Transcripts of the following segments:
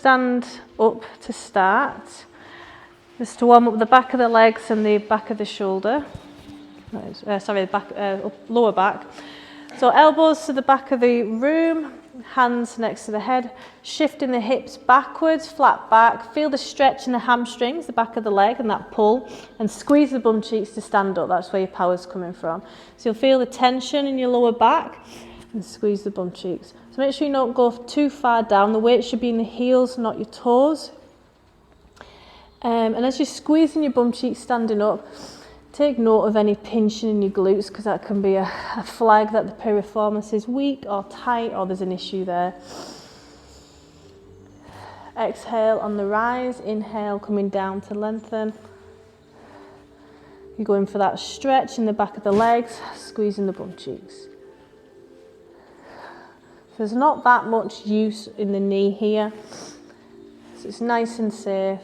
stand up to start, just to warm up the back of the legs and the back of the shoulder. Lower back. So elbows to the back of the room, hands next to the head, shifting the hips backwards, flat back. Feel the stretch in the hamstrings, the back of the leg, and that pull, and squeeze the bum cheeks to stand up. That's where your power's coming from. So you'll feel the tension in your lower back and squeeze the bum cheeks. So make sure you don't go too far down. The weight should be in the heels, not your toes. And as you're squeezing your bum cheeks standing up, take note of any pinching in your glutes, because that can be a flag that the piriformis is weak or tight, or there's an issue there. Exhale on the rise, inhale coming down to lengthen. You're going for that stretch in the back of the legs, squeezing the bum cheeks. There's not that much use in the knee here, so it's nice and safe.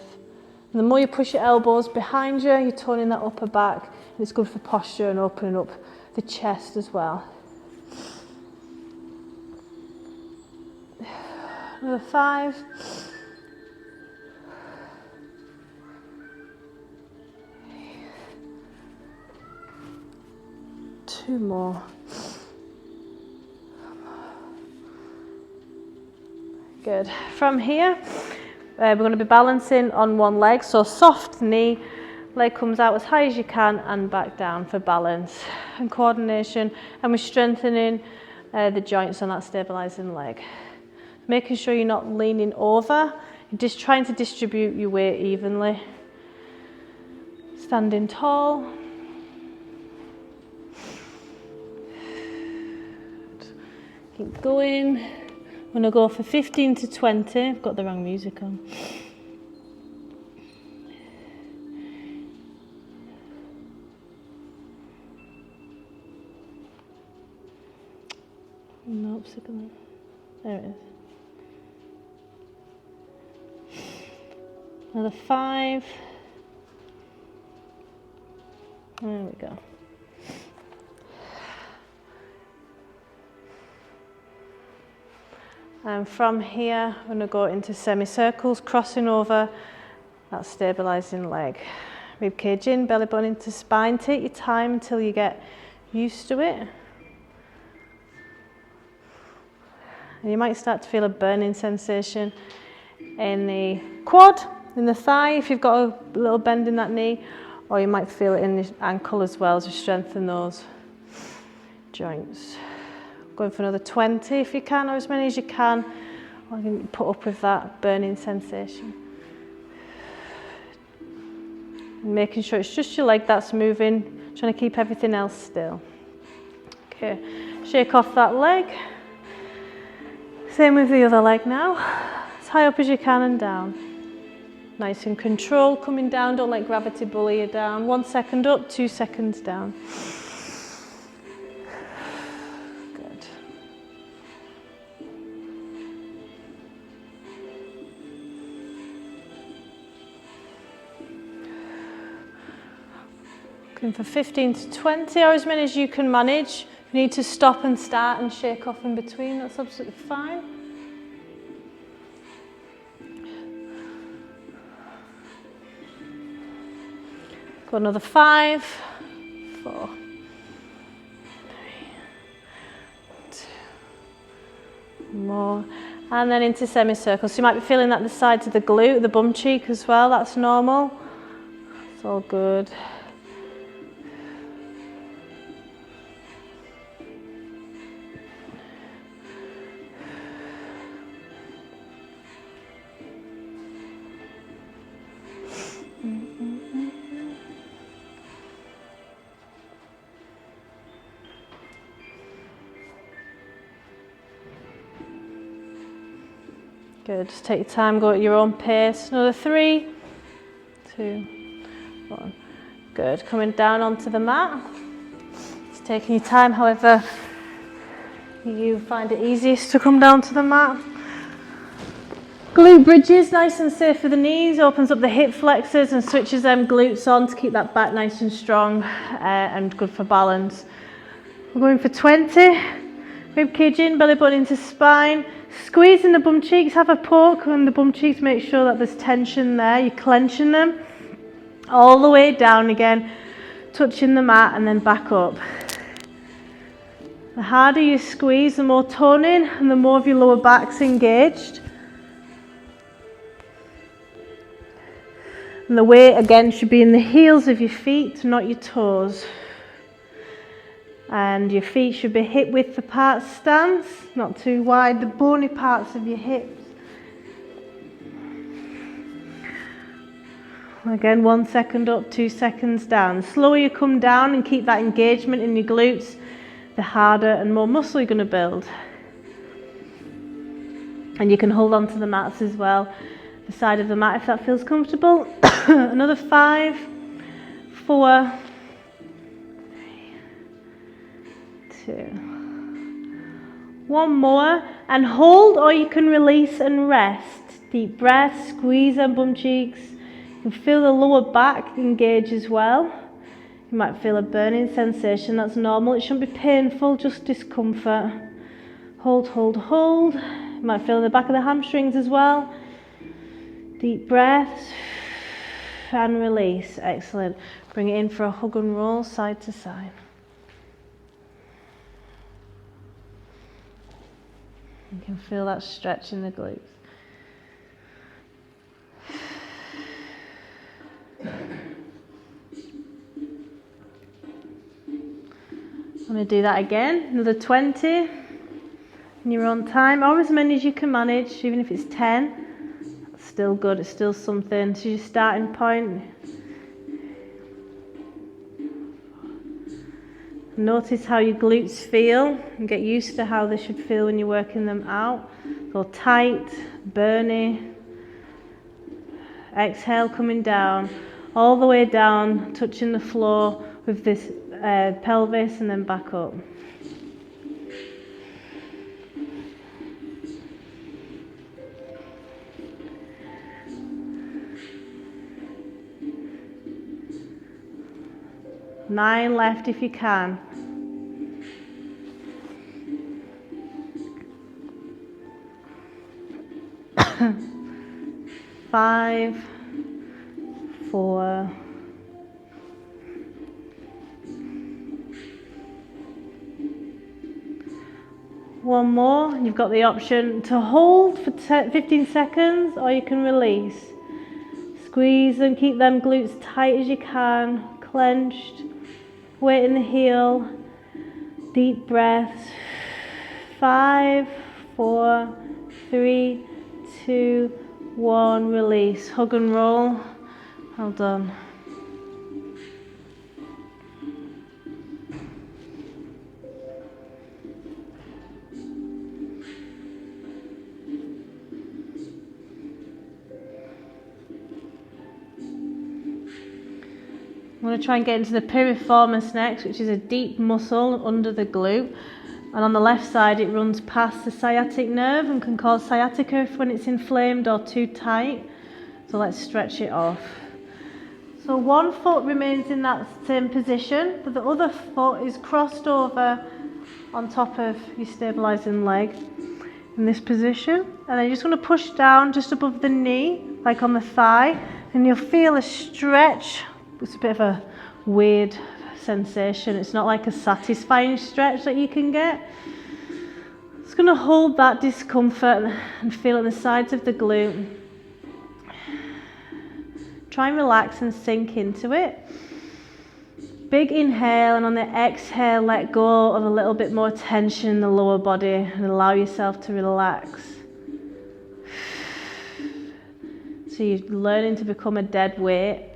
And the more you push your elbows behind you, you're toning that upper back, and it's good for posture and opening up the chest as well. Another 5. Two more. Good. From here, we're going to be balancing on one leg, so soft knee, leg comes out as high as you can and back down for balance and coordination, and we're strengthening the joints on that stabilising leg. Making sure you're not leaning over, you're just trying to distribute your weight evenly. Standing tall. Keep going. I'm going to go for 15 to 20. I've got the wrong music on. Nope, second. There it is. Another 5. There we go. And from here, I'm going to go into semicircles, crossing over that stabilising leg. Rib cage in, belly button into spine. Take your time until you get used to it. And you might start to feel a burning sensation in the quad, in the thigh, if you've got a little bend in that knee, or you might feel it in the ankle as well, to strengthen those joints. Going for another 20 if you can, or as many as you can, or you can put up with that burning sensation. And making sure it's just your leg that's moving, trying to keep everything else still. Okay, shake off that leg. Same with the other leg now. As high up as you can and down. Nice and controlled, coming down, don't let gravity bully you down. 1 second up, 2 seconds down. For 15 to 20, or as many as you can manage. If you need to stop and start and shake off in between, that's absolutely fine. Got another 5, 4, 3, 2, more, and then into semicircles. So you might be feeling that the sides of the glute, the bum cheek as well. That's normal. It's all good. Good, just take your time, go at your own pace. Another 3, 2, 1. Good, coming down onto the mat. Just taking your time, however you find it easiest to come down to the mat. Glute bridges, nice and safe for the knees, opens up the hip flexors and switches them glutes on to keep that back nice and strong and good for balance. We're going for 20. Rib cage in, belly button into spine. Squeezing the bum cheeks, have a poke on the bum cheeks, make sure that there's tension there. You're clenching them. All the way down again, touching the mat and then back up. The harder you squeeze, the more tone in and the more of your lower back's engaged. And the weight again should be in the heels of your feet, not your toes. And your feet should be hip width apart stance, not too wide, the bony parts of your hips. Again, 1 second up, 2 seconds down. The slower you come down and keep that engagement in your glutes, the harder and more muscle you're going to build. And you can hold on to the mats as well, the side of the mat if that feels comfortable. Another 5, 4, 3, 2. One more, and hold, or you can release and rest. Deep breath, squeeze them bum cheeks. You can feel the lower back engage as well. You might feel a burning sensation, that's normal. It shouldn't be painful, just discomfort. Hold, hold, hold. You might feel in the back of the hamstrings as well. Deep breaths and release. Excellent. Bring it in for a hug and roll side to side. You can feel that stretch in the glutes. I'm going to do that again, another 20 in your own time, or as many as you can manage, even if it's 10, that's still good, it's still something. So your starting point. Notice how your glutes feel and get used to how they should feel when you're working them out. Go tight, burny. Exhale, coming down, all the way down, touching the floor with this pelvis and then back up. Nine left if you can. Five, 4, one more. You've got the option to hold for 15 seconds, or you can release. Squeeze and keep them glutes tight as you can, clenched. Weight in the heel. Deep breaths. 5, 4, 3, 2, 1. Release. Hug and roll. Well done. I'm going to try and get into the piriformis next, which is a deep muscle under the glute. And on the left side, it runs past the sciatic nerve and can cause sciatica when it's inflamed or too tight. So let's stretch it off. So one foot remains in that same position, but the other foot is crossed over on top of your stabilizing leg in this position. And then you're just going to push down just above the knee, like on the thigh, and you'll feel a stretch. It's a bit of a weird sensation. It's not like a satisfying stretch that you can get. Just going to hold that discomfort and feel on the sides of the glute. Try and relax and sink into it. Big inhale, and on the exhale, let go of a little bit more tension in the lower body and allow yourself to relax. So you're learning to become a dead weight.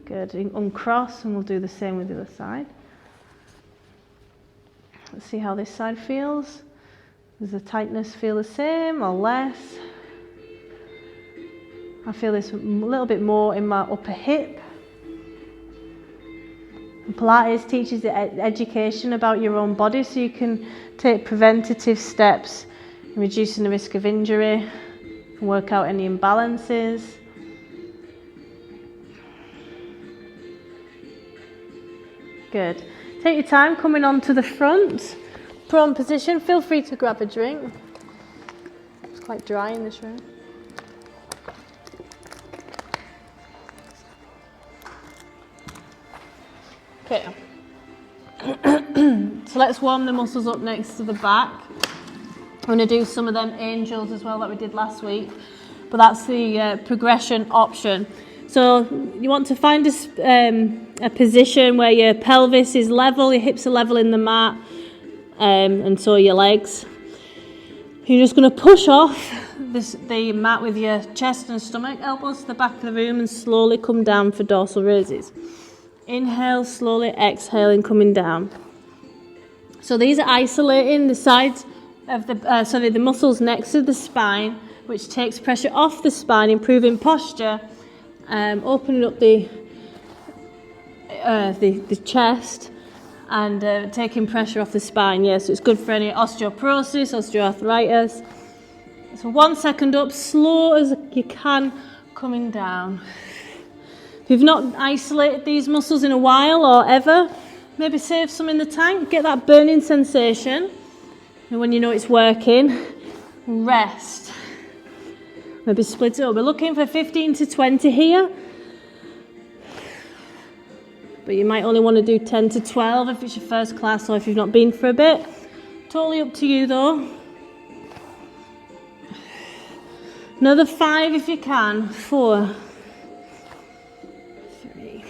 Good. Uncross, and we'll do the same with the other side. Let's see how this side feels. Does the tightness feel the same or less? I feel this a little bit more in my upper hip. And Pilates teaches education about your own body, so you can take preventative steps in reducing the risk of injury and work out any imbalances. Good. Take your time coming onto the front, prone position. Feel free to grab a drink. It's quite dry in this room. Okay. So let's warm the muscles up next to the back. I'm going to do some of them angels as well that we did last week, but that's the progression option. So you want to find a position where your pelvis is level, your hips are level in the mat, and so are your legs. You're just going to push off the mat with your chest and stomach, elbows to the back of the room, and slowly come down for dorsal raises. Inhale, slowly exhaling, coming down. So these are isolating the sides of the muscles next to the spine, which takes pressure off the spine, improving posture, opening up the chest, and taking pressure off the spine. Yeah, so it's good for any osteoporosis, osteoarthritis. So 1 second up, slow as you can, coming down. If you've not isolated these muscles in a while or ever, maybe save some in the tank, get that burning sensation. And when you know it's working, rest. Maybe split it up. We're looking for 15 to 20 here. But you might only want to do 10 to 12 if it's your first class or if you've not been for a bit. Totally up to you though. Another 5 if you can. 4. 3.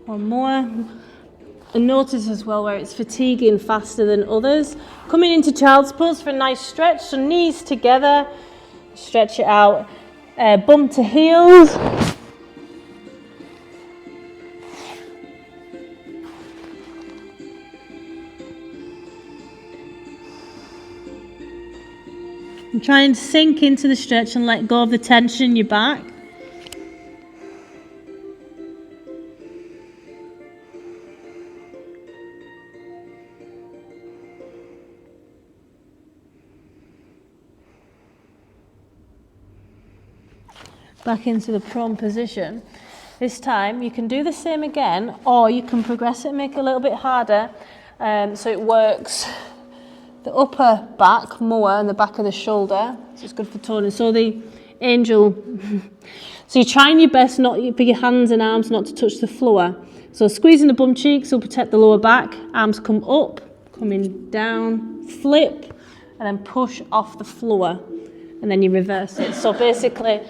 1 more. And notice as well where it's fatiguing faster than others. Coming into child's pose for a nice stretch. So knees together. Stretch it out. Bum to heels. And try and sink into the stretch and let go of the tension in your back. Back into the prone position. This time you can do the same again, or you can progress it and make it a little bit harder, so it works the upper back more and the back of the shoulder. So it's good for toning. So the angel, so you're trying your best not for your hands and arms not to touch the floor. So squeezing the bum cheeks will protect the lower back. Arms come up, coming down, flip, and then push off the floor, and then you reverse it. So basically,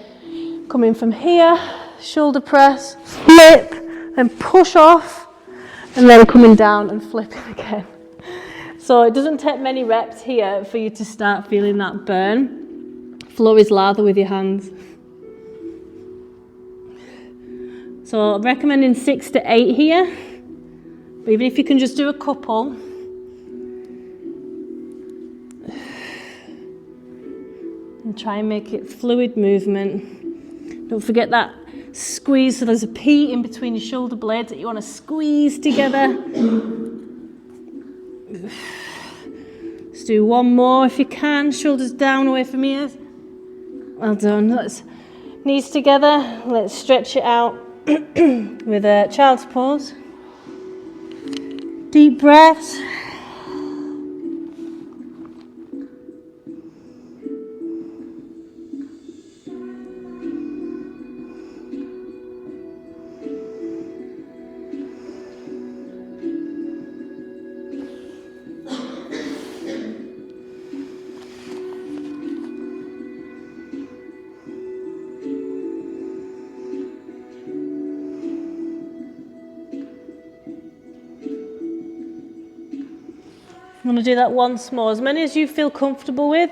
coming from here, shoulder press, flip, and push off, and then coming down and flipping again. So it doesn't take many reps here for you to start feeling that burn. Floor is lather with your hands. So I'm recommending 6 to 8 here, but even if you can just do a couple. And try and make it fluid movement. Don't forget that squeeze, so there's a P in between your shoulder blades that you want to squeeze together. Let's do 1 more if you can. Shoulders down away from ears. Well done. Let's knees together. Let's stretch it out with a child's pose. Deep breaths. I'm going to do that once more, as many as you feel comfortable with,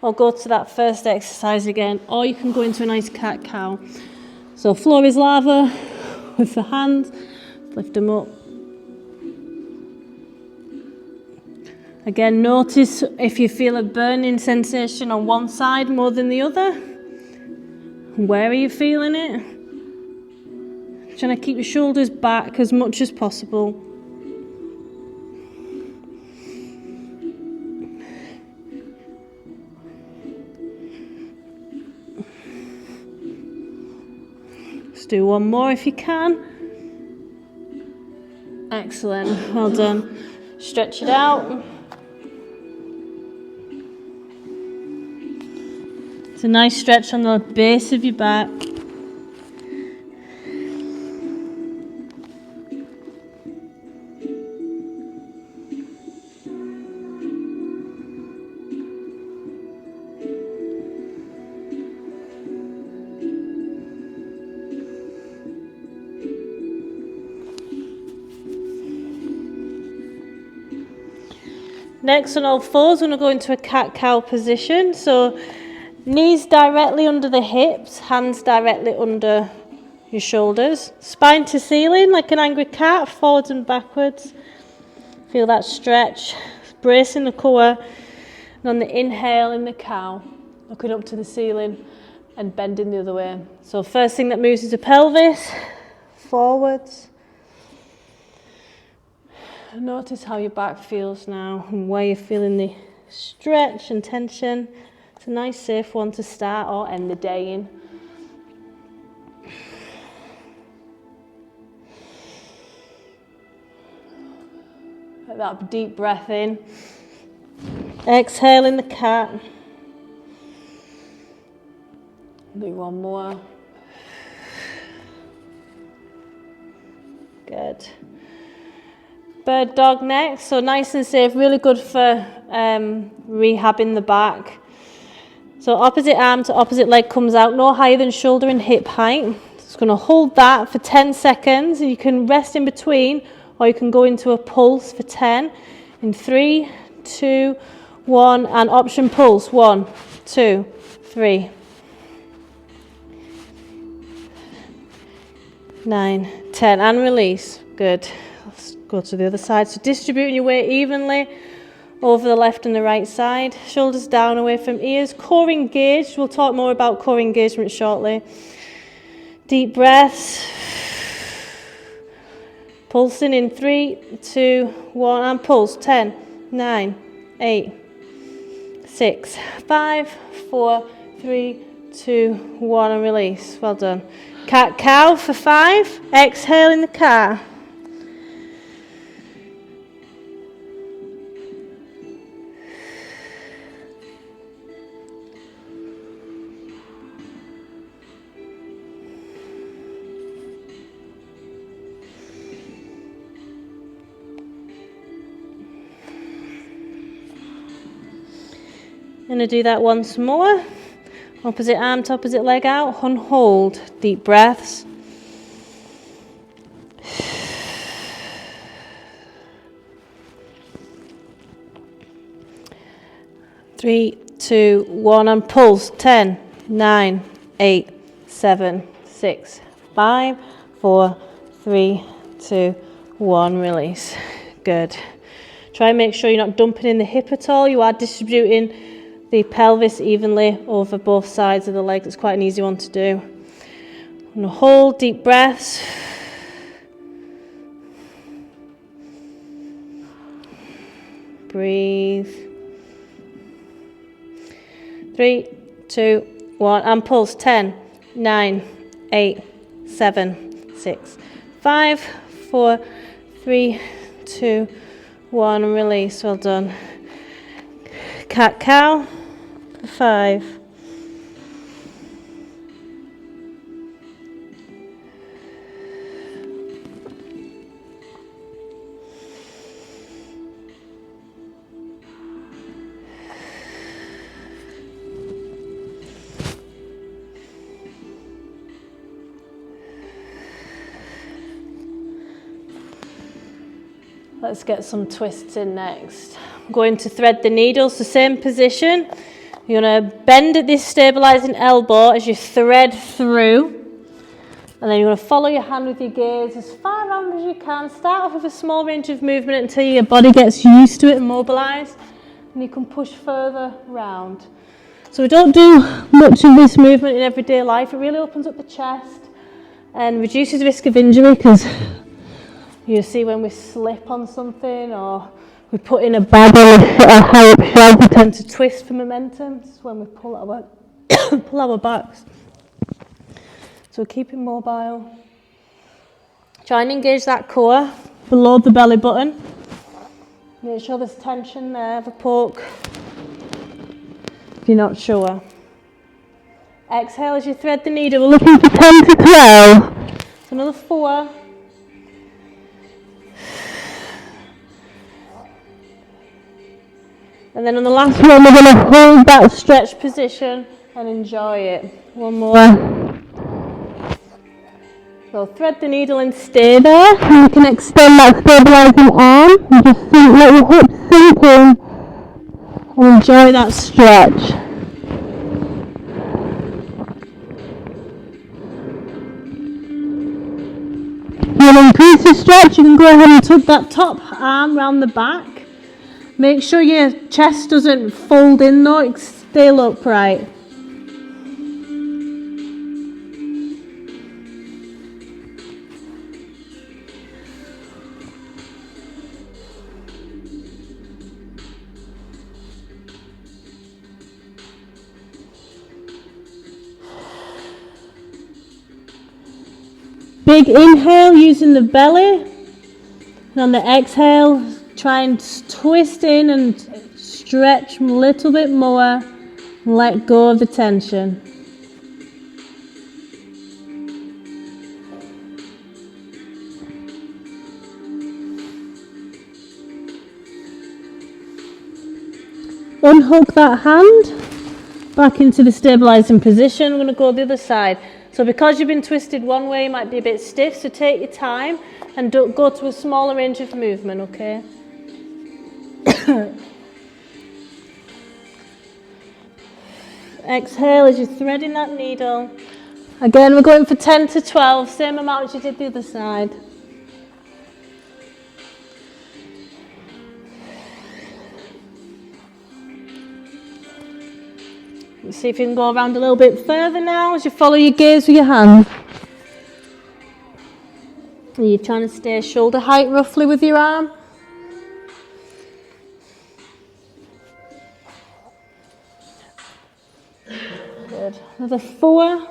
or go to that first exercise again, or you can go into a nice cat-cow. So floor is lava with the hands, lift them up. Again, notice if you feel a burning sensation on one side more than the other. Where are you feeling it? Trying to keep your shoulders back as much as possible. Let's do one more if you can. Excellent, well done. Stretch it out. It's a nice stretch on the base of your back. Next, on all fours, we're going to go into a cat-cow position. So knees directly under the hips, hands directly under your shoulders. Spine to ceiling like an angry cat, forwards and backwards. Feel that stretch, bracing the core. And on the inhale in the cow, looking up to the ceiling and bending the other way. So first thing that moves is the pelvis, forwards. Notice how your back feels now and where you're feeling the stretch and tension. It's a nice safe one to start or end the day in. Let that deep breath in. Exhale in the cat. Do one more. Good. Bird dog next, so nice and safe, really good for rehabbing the back. So opposite arm to opposite leg comes out, no higher than shoulder and hip height. Just going to hold that for 10 seconds. You can rest in between, or you can go into a pulse for 10. In 3, 2, 1, and option pulse. 1, 2, 3. 9, 10, and release. Good. Let's go to the other side. So distributing your weight evenly over the left and the right side. Shoulders down away from ears. Core engaged. We'll talk more about core engagement shortly. Deep breaths. Pulsing in 3, 2, 1, and pulse. 10, 9, 8, 6, 5, 4, 3, 2, 1, and release. Well done. Cat cow for 5. Exhale in the car. Going to do that once more. Opposite arm to opposite leg out. And hold. Deep breaths. Three, 2, 1, and pulse. 10, 9, 8, 7, 6, 5, 4, 3, 2, 1. Release. Good. Try and make sure you're not dumping in the hip at all. You are distributing the pelvis evenly over both sides of the leg. It's quite an easy one to do. And hold, deep breaths. Breathe. 3, 2, 1, and pulse. 10, 9, 8, 7, 6, 5, 4, 3, 2, 1, and release. Well done. Cat cow. 5. Let's get some twists in next. I'm going to thread the needles, the same position. You're going to bend at this stabilising elbow as you thread through. And then you're going to follow your hand with your gaze as far around as you can. Start off with a small range of movement until your body gets used to it and mobilised. And you can push further round. So we don't do much of this movement in everyday life. It really opens up the chest and reduces the risk of injury, because you see when we slip on something or we put in a bag or a high up shelf, we tend to twist for momentum. This is when we pull our backs. So keep it mobile. Try and engage that core below the belly button. Make sure there's tension there. Have a poke if you're not sure. Exhale as you thread the needle. We're looking for 10 to 12. So another 4. And then on the last one, we're going to hold that stretch position and enjoy it. One more. So thread the needle and stay there. And you can extend that stabilising arm and just let your hips sink in and enjoy that stretch. If you want to increase the stretch, you can go ahead and tuck that top arm round the back. Make sure your chest doesn't fold in though, it's still upright. Big inhale using the belly, and on the exhale try and twist in and stretch a little bit more and let go of the tension. Unhook that hand back into the stabilizing position. I'm going to go the other side. So because you've been twisted one way, you might be a bit stiff, so take your time and go to a smaller range of movement, okay? Exhale as you're threading that needle. Again, we're going for 10 to 12, same amount as you did the other side. Let's see if you can go around a little bit further now as you follow your gaze with your hand. And you're trying to stay shoulder height roughly with your arm. Good. Another 4.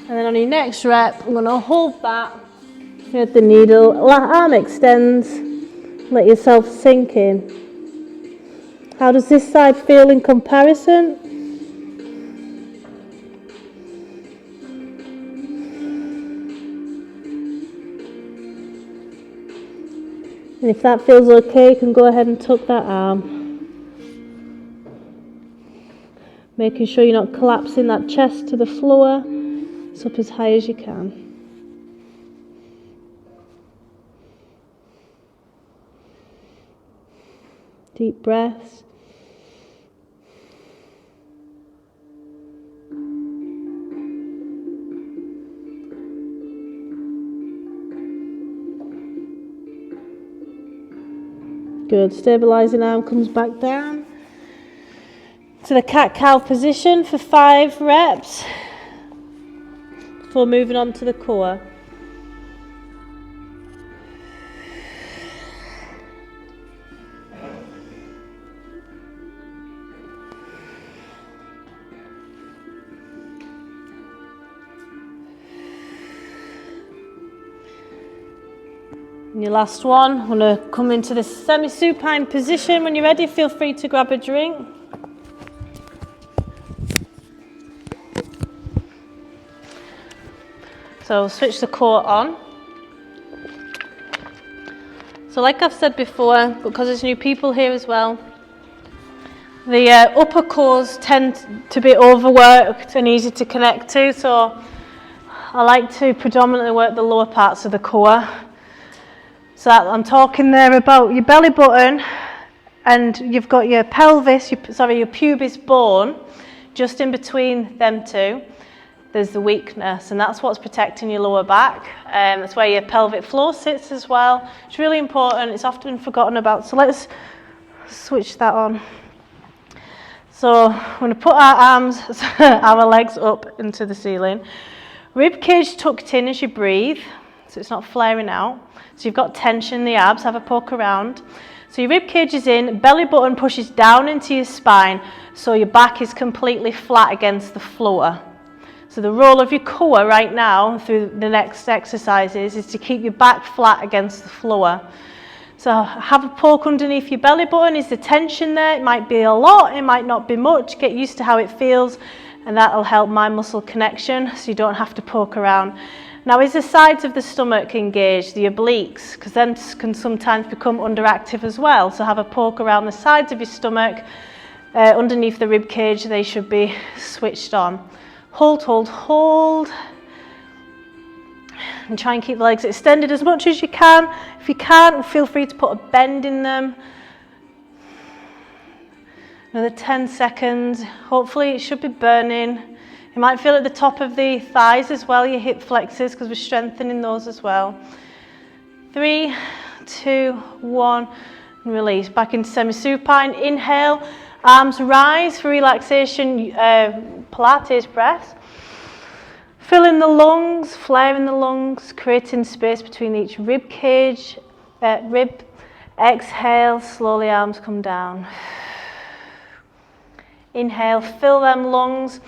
And then on your next rep, I'm going to hold that with the needle, arm extends, let yourself sink in. How does this side feel in comparison? And if that feels okay, you can go ahead and tuck that arm. Making sure you're not collapsing that chest to the floor. It's up as high as you can. Deep breaths. Good. Stabilizing arm comes back down to the cat-cow position for 5 reps. Before moving on to the core. And your last one, I'm going to come into this semi-supine position. When you're ready, feel free to grab a drink. So switch the core on. So like I've said before, because there's new people here as well, the upper cores tend to be overworked and easy to connect to, so I like to predominantly work the lower parts of the core. So I'm talking there about your belly button, and you've got your pelvis, your pubis bone, just in between them two. There's the weakness, and that's what's protecting your lower back. That's where your pelvic floor sits as well. It's really important. It's often forgotten about. So let's switch that on. So I'm going to put our arms, our legs up into the ceiling. Rib cage tucked in as you breathe, so it's not flaring out. So you've got tension in the abs, have a poke around. So your rib cage is in, belly button pushes down into your spine, so your back is completely flat against the floor. So the role of your core right now through the next exercises is to keep your back flat against the floor. So have a poke underneath your belly button. Is the tension there? It might be a lot, it might not be much. Get used to how it feels, and that'll help mind-muscle connection so you don't have to poke around. Now, is the sides of the stomach engaged, the obliques, because them can sometimes become underactive as well. So have a poke around the sides of your stomach, underneath the rib cage. They should be switched on. Hold, hold, hold. And try and keep the legs extended as much as you can. If you can't, feel free to put a bend in them. Another 10 seconds. Hopefully it should be burning. You might feel at the top of the thighs as well, your hip flexors, because we're strengthening those as well. 3, 2, 1, and release. Back into semi-supine. Inhale, arms rise for relaxation, Pilates breath. Fill in the lungs, flare in the lungs, creating space between each rib cage, rib. Exhale, slowly arms come down. Inhale, fill them lungs.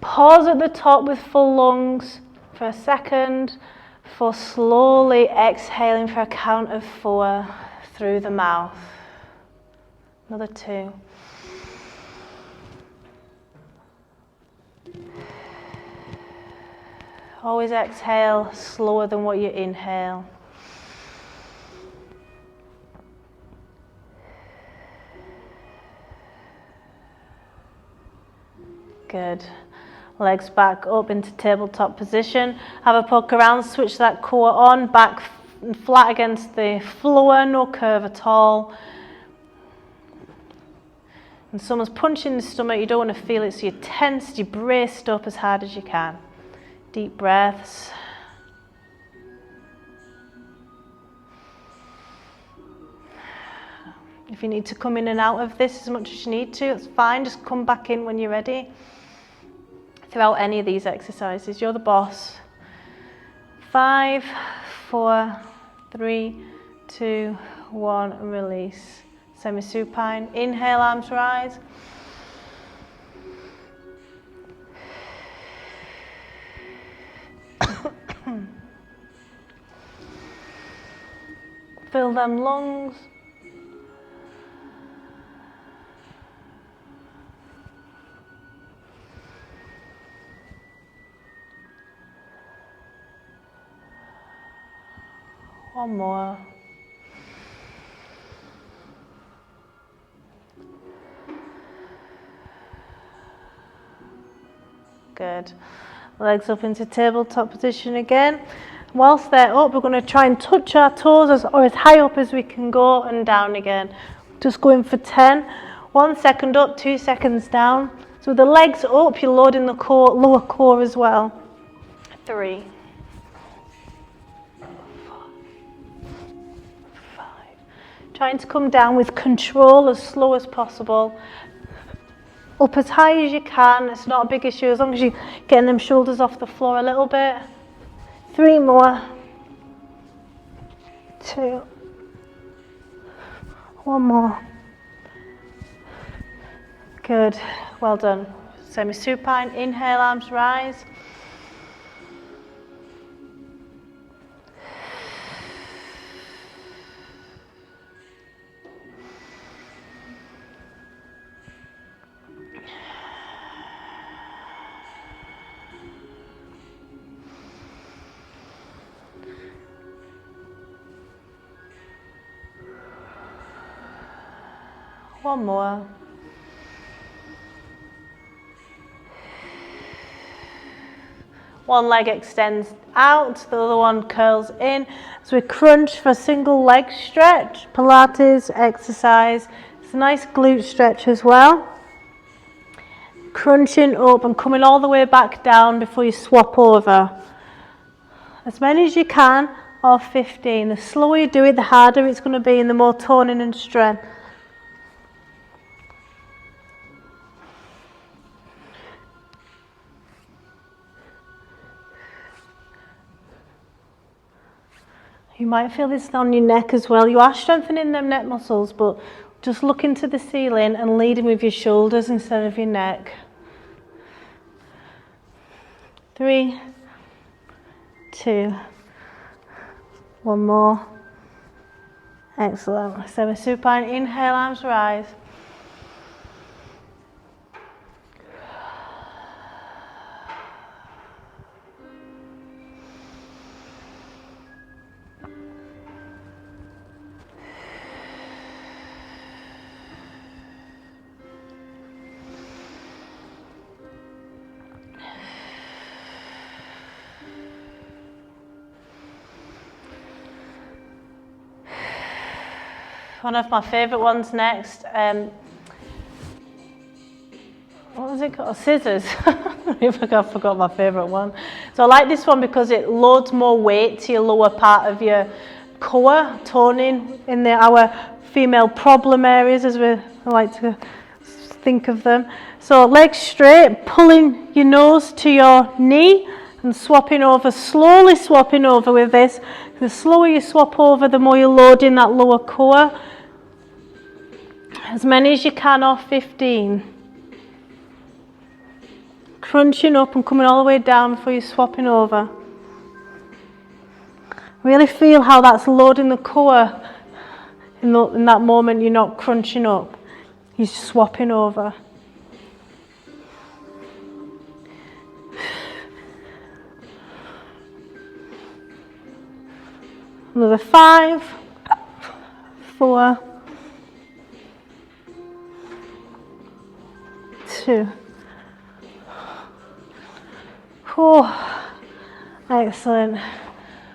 Pause at the top with full lungs for a second before slowly exhaling for a count of 4 through the mouth. Another 2. Always exhale slower than what you inhale. Good. Legs back up into tabletop position. Have a poke around, switch that core on, back flat against the floor, no curve at all. And someone's punching the stomach, you don't want to feel it, so you're tensed, you're braced up as hard as you can. Deep breaths. If you need to come in and out of this as much as you need to, it's fine, just come back in when you're ready. Throughout any of these exercises, you're the boss. 5, 4, 3, 2, 1, and release. Semi-supine. Inhale, arms rise. Fill them lungs. One more. Good. Legs up into tabletop position again. Whilst they're up, we're going to try and touch our toes or as high up as we can go and down again. Just going for 10. 1 second up, 2 seconds down. So with the legs up, you're loading the core, lower core as well. 3. 5. Trying to come down with control as slow as possible. Up as high as you can. It's not a big issue as long as you're getting them shoulders off the floor a little bit. 3 more. 2. 1 more. Good. Well done. Semi-supine. Inhale, arms rise. One more. One leg extends out, the other one curls in. So we crunch for a single leg stretch, Pilates exercise. It's a nice glute stretch as well. Crunching up and coming all the way back down before you swap over. As many as you can, or 15. The slower you do it, the harder it's going to be and the more toning and strength. You might feel this on your neck as well. You are strengthening them neck muscles, but just look into the ceiling and leading with your shoulders instead of your neck. 3, 2, 1 more. Excellent. Semi-supine. Inhale, arms rise. One of my favourite ones next. What was it called? Scissors. I forgot my favourite one. So I like this one because it loads more weight to your lower part of your core, toning in our female problem areas, as I like to think of them. So legs straight, pulling your nose to your knee and swapping over, slowly swapping over with this. The slower you swap over, the more you're loading that lower core. As many as you can off 15. Crunching up and coming all the way down before you're swapping over. Really feel how that's loading the core. In that moment, you're not crunching up, you're swapping over. Another 5, 4, 2. Oh, excellent.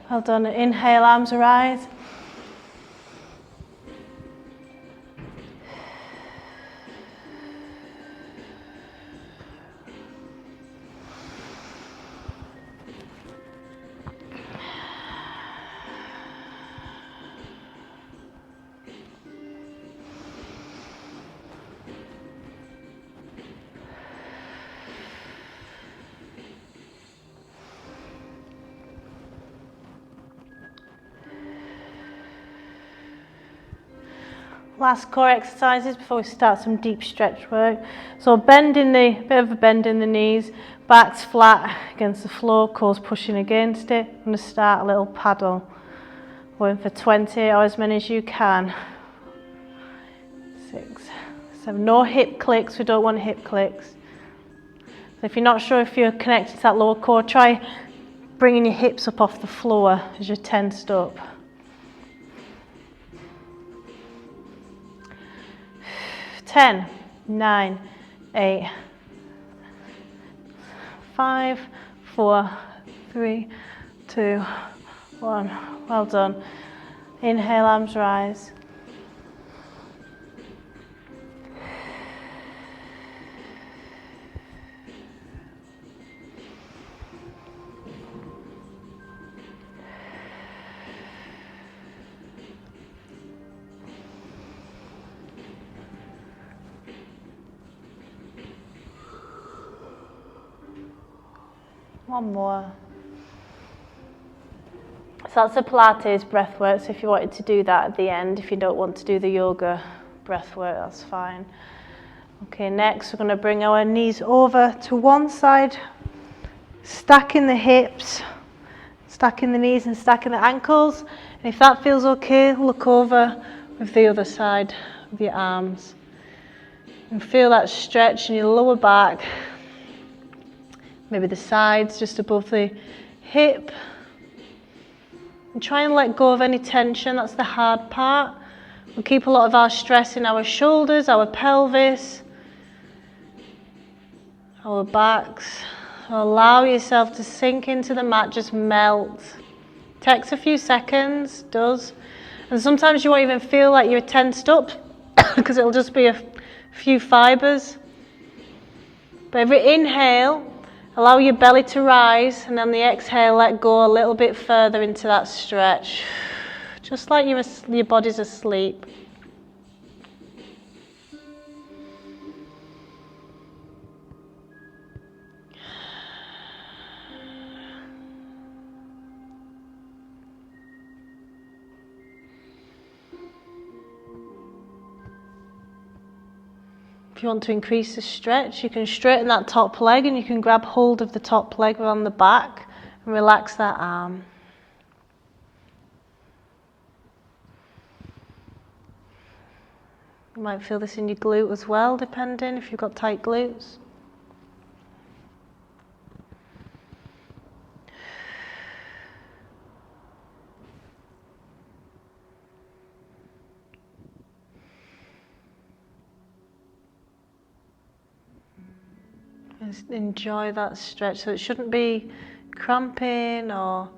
Well done. Inhale, arms rise. Last core exercises before we start some deep stretch work. So bit of a bend in the knees, backs flat against the floor, core's pushing against it. I'm going to start a little paddle. Going for 20 or as many as you can. 6, 7. No hip clicks, we don't want hip clicks. So if you're not sure if you're connected to that lower core, try bringing your hips up off the floor as you're tensed up. 10, 9, 8, 5, 4, 3, 2, 1. Well done. Inhale, arms rise. One more. So that's the Pilates breath work. So if you wanted to do that at the end, if you don't want to do the yoga breath work, that's fine. Okay, next we're going to bring our knees over to one side, stacking the hips, stacking the knees and stacking the ankles. And if that feels okay, look over with the other side of your arms. And feel that stretch in your lower back. Maybe the sides just above the hip. And try and let go of any tension, that's the hard part. We'll keep a lot of our stress in our shoulders, our pelvis, our backs. So allow yourself to sink into the mat, just melt. Takes a few seconds, does. And sometimes you won't even feel like you're tensed up because it'll just be a few fibers. But every inhale, allow your belly to rise, and on the exhale, let go a little bit further into that stretch. Just like your body's asleep. If you want to increase the stretch, you can straighten that top leg and you can grab hold of the top leg around the back and relax that arm. You might feel this in your glute as well, depending if you've got tight glutes. Just enjoy that stretch. So it shouldn't be cramping or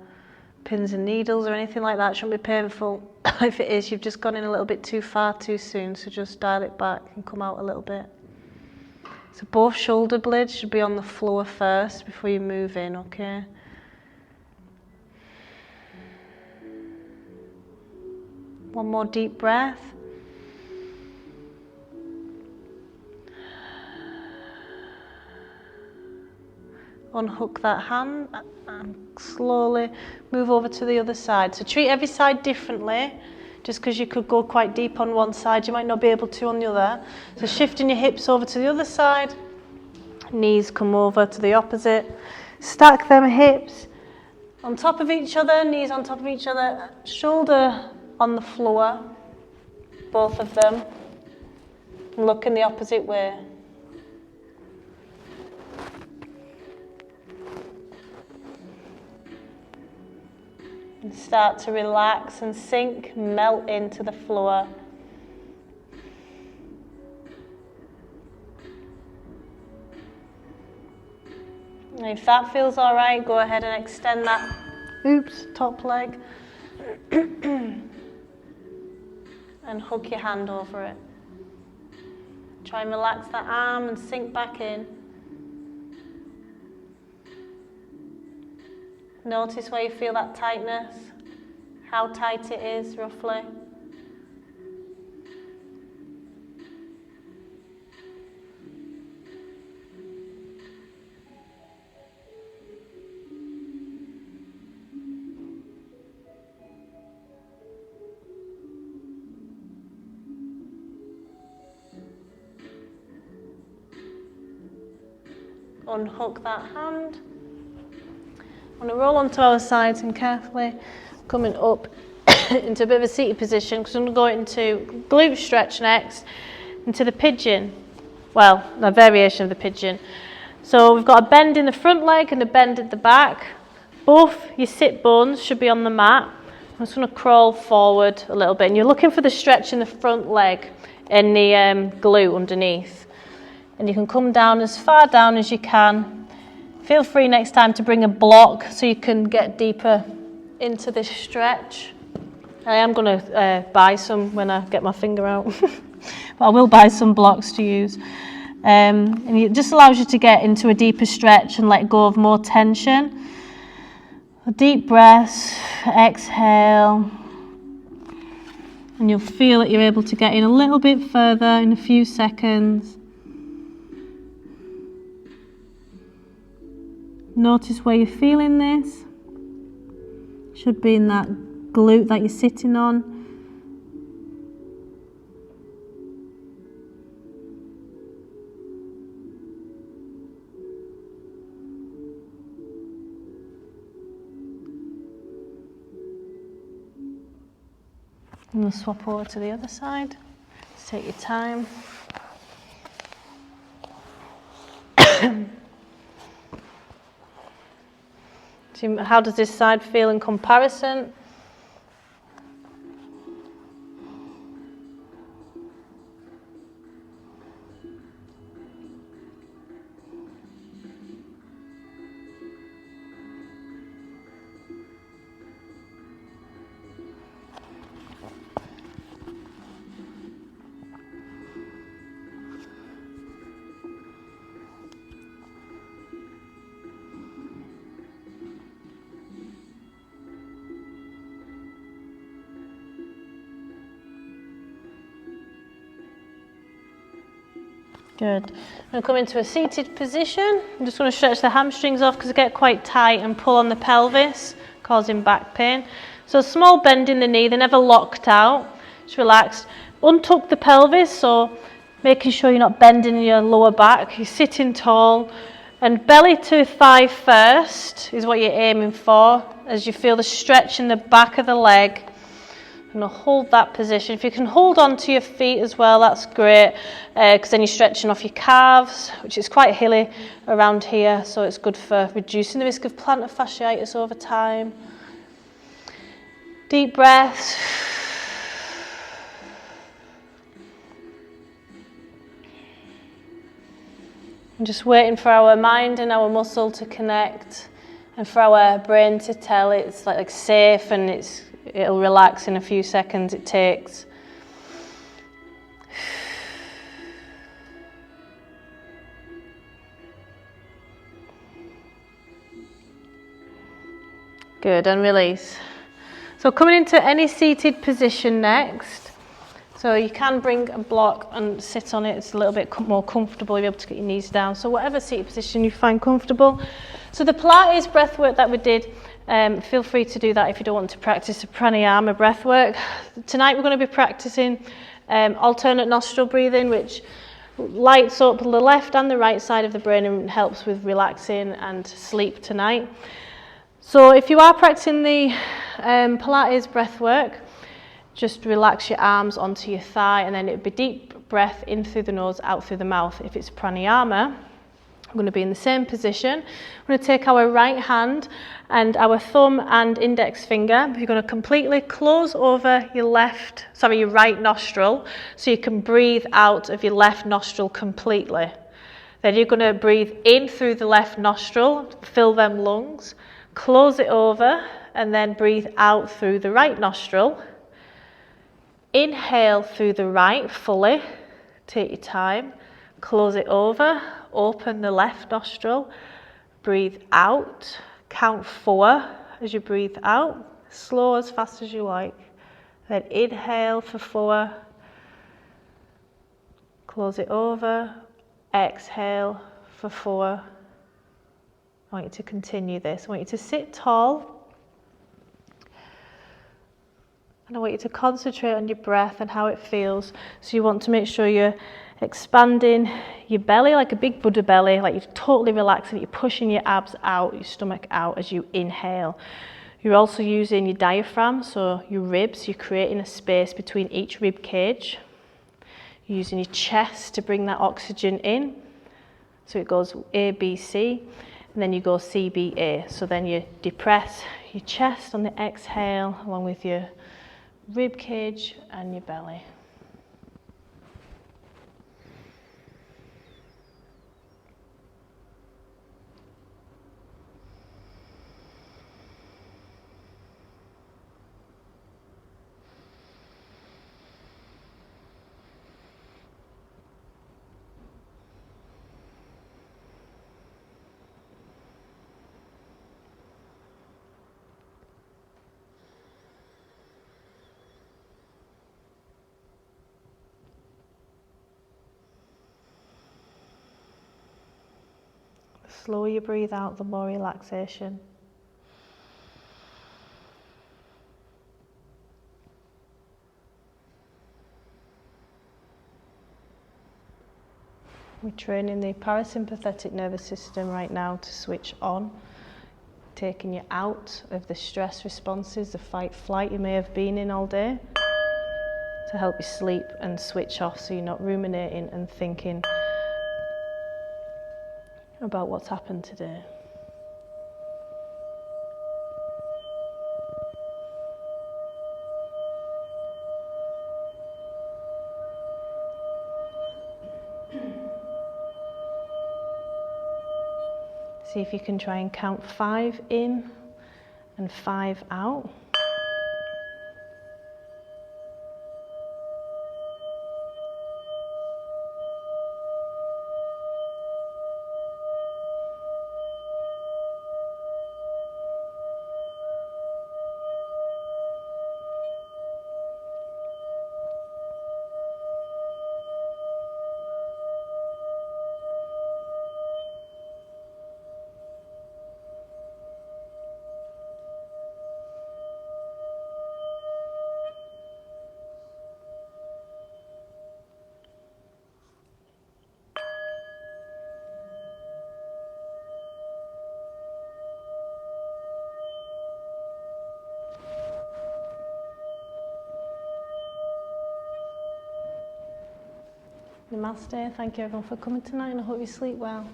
pins and needles or anything like that. It shouldn't be painful. If it is, you've just gone in a little bit too far too soon, so just dial it back and come out a little bit. So both shoulder blades should be on the floor first before you move in, okay? One more deep breath. Unhook that hand and slowly move over to the other side. So treat every side differently. Just because you could go quite deep on one side, you might not be able to on the other. So shifting your hips over to the other side, knees come over to the opposite. Stack them hips on top of each other, knees on top of each other, shoulder on the floor, both of them. And look in the opposite way. And start to relax and sink, melt into the floor. And if that feels all right, go ahead and extend that, top leg. And hook your hand over it. Try and relax that arm and sink back in. Notice where you feel that tightness, how tight it is roughly. Unhook that hand. I'm going to roll onto our sides and carefully coming up into a bit of a seated position, because I'm going to go into glute stretch next, into the pigeon. Well, a variation of the pigeon. So we've got a bend in the front leg and a bend at the back. Both your sit bones should be on the mat. I'm just going to crawl forward a little bit, and you're looking for the stretch in the front leg and the glute underneath. And you can come down as far down as you can. Feel free next time to bring a block so you can get deeper into this stretch. I am going to buy some when I get my finger out, but I will buy some blocks to use. And it just allows you to get into a deeper stretch and let go of more tension. A deep breath, exhale, and you'll feel that you're able to get in a little bit further in a few seconds. Notice where you're feeling this. Should be in that glute that you're sitting on. And we'll swap over to the other side. Just take your time. How does this side feel in comparison? Good. I'm going to come into a seated position. I'm just going to stretch the hamstrings off because they get quite tight and pull on the pelvis, causing back pain. So a small bend in the knee, they're never locked out, just relaxed. Untuck the pelvis, so making sure you're not bending your lower back. You're sitting tall, and belly to thigh first is what you're aiming for as you feel the stretch in the back of the leg. And hold that position. If you can hold on to your feet as well, that's great, because then you're stretching off your calves, which is quite hilly around here, so it's good for reducing the risk of plantar fasciitis over time. Deep breaths. And just waiting for our mind and our muscle to connect, and for our brain to tell it's like safe, and it'll relax in a few seconds it takes. Good, and release. So coming into any seated position next. So you can bring a block and sit on it. It's a little bit more comfortable. You'll be able to get your knees down. So whatever seated position you find comfortable. So the Pilates breath work that we did, feel free to do that if you don't want to practice the pranayama breath work. Tonight we're going to be practicing alternate nostril breathing, which lights up the left and the right side of the brain and helps with relaxing and sleep tonight. So if you are practicing the Pilates breath work, just relax your arms onto your thigh, and then it would be deep breath in through the nose, out through the mouth. If it's pranayama, I'm going to be in the same position. I'm going to take our right hand and our thumb and index finger. You're going to completely close over your right nostril, so you can breathe out of your left nostril completely. Then you're going to breathe in through the left nostril, fill them lungs, close it over, and then breathe out through the right nostril. Inhale through the right fully, take your time, close it over, open the left nostril, breathe out, count 4 as you breathe out, slow as fast as you like. Then inhale for 4, close it over, exhale for 4. I want you to continue this. I want you to sit tall. And I want you to concentrate on your breath and how it feels. So you want to make sure you're expanding your belly like a big Buddha belly, like you're totally relaxing, you're pushing your abs out, your stomach out as you inhale. You're also using your diaphragm, so your ribs, you're creating a space between each rib cage. You're using your chest to bring that oxygen in. So it goes A, B, C, and then you go C, B, A. So then you depress your chest on the exhale along with your rib cage and your belly. The slower you breathe out, the more relaxation. We're training the parasympathetic nervous system right now to switch on, taking you out of the stress responses, the fight-flight you may have been in all day, to help you sleep and switch off so you're not ruminating and thinking about what's happened today. See if you can try and count 5 in and 5 out. Namaste. Thank you everyone for coming tonight, and I hope you sleep well.